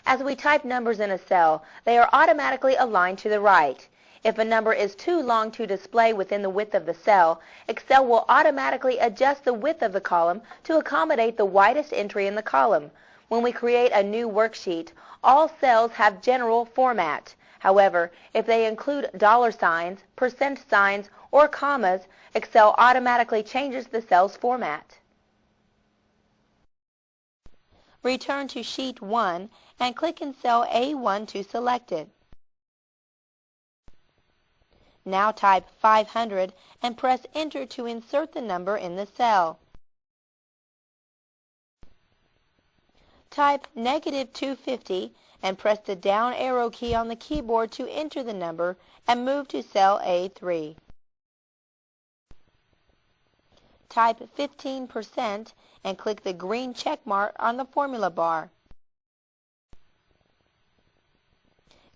As we type numbers in a cell, they are automatically aligned to the right. If a number is too long to display within the width of the cell, Excel will automatically adjust the width of the column to accommodate the widest entry in the column. When we create a new worksheet, all cells have general format. However, if they include dollar signs, percent signs, or commas, Excel automatically changes the cell's format. Return to Sheet 1 and click in cell A1 to select it. Now type 500 and press Enter to insert the number in the cell. Type -250 and press the down arrow key on the keyboard to enter the number and move to cell A3. Type 15% and click the green check mark on the formula bar.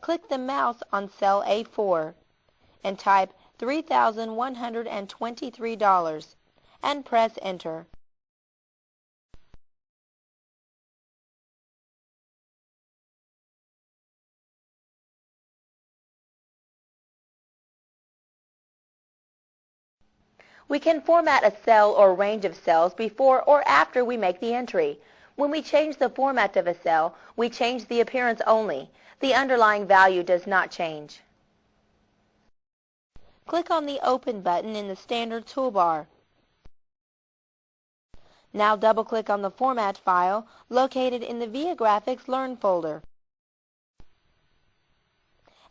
Click the mouse on cell A4 and type $3,123 and press Enter. We can format a cell or range of cells before or after we make the entry. When we change the format of a cell, we change the appearance only. The underlying value does not change. Click on the Open button in the standard toolbar. Now double-click on the format file located in the Viagrafix Learn folder.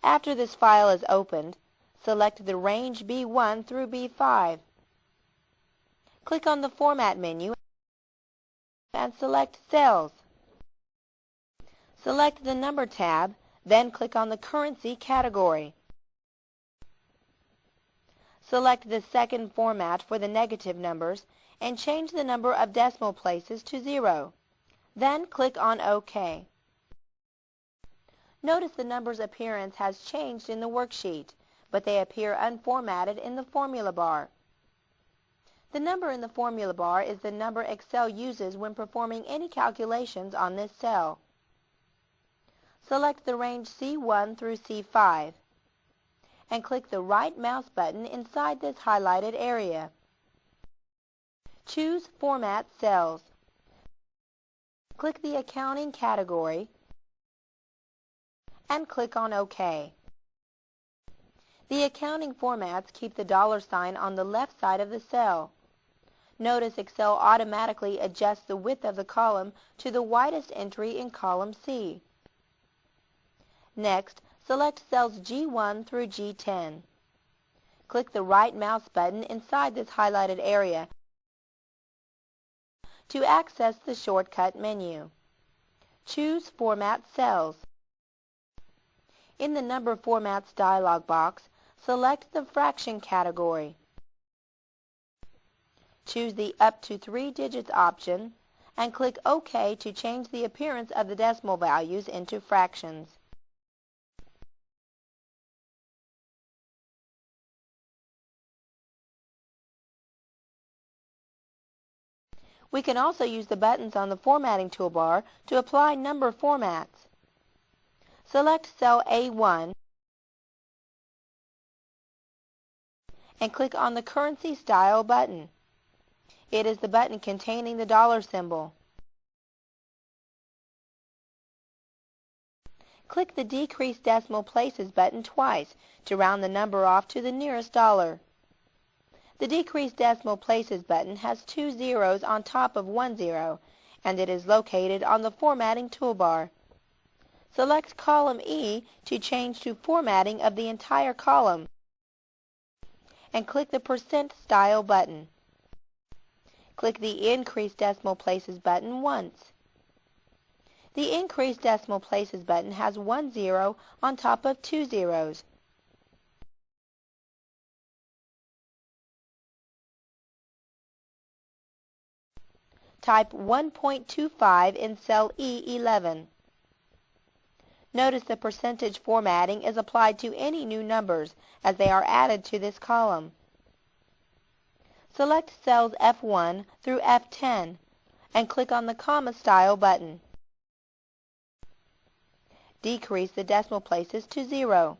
After this file is opened, select the range B1 through B5. Click on the Format menu and select Cells. Select the Number tab, then click on the Currency category. Select the second format for the negative numbers and change the number of decimal places to 0. Then click on OK. Notice the number's appearance has changed in the worksheet, but they appear unformatted in the formula bar. The number in the formula bar is the number Excel uses when performing any calculations on this cell. Select the range C1 through C5 and click the right mouse button inside this highlighted area. Choose Format Cells. Click the Accounting category and click on OK. The accounting formats keep the dollar sign on the left side of the cell. Notice Excel automatically adjusts the width of the column to the widest entry in column C. Next, select cells G1 through G10. Click the right mouse button inside this highlighted area to access the shortcut menu. Choose Format Cells. In the Number Formats dialog box, select the Fraction category. Choose the Up to 3 digits option and click OK to change the appearance of the decimal values into fractions. We can also use the buttons on the formatting toolbar to apply number formats. Select cell A1 and click on the Currency Style button. It is the button containing the dollar symbol. Click the Decrease Decimal Places button twice to round the number off to the nearest dollar. The Decrease Decimal Places button has 2 zeros on top of 1 zero, and it is located on the Formatting toolbar. Select column E to change to formatting of the entire column, and click the Percent Style button. Click the Increase Decimal Places button once. The Increase Decimal Places button has 1 zero on top of 2 zeros. Type 1.25 in cell E11. Notice the percentage formatting is applied to any new numbers as they are added to this column. Select cells F1 through F10 and click on the Comma Style button. Decrease the decimal places to 0.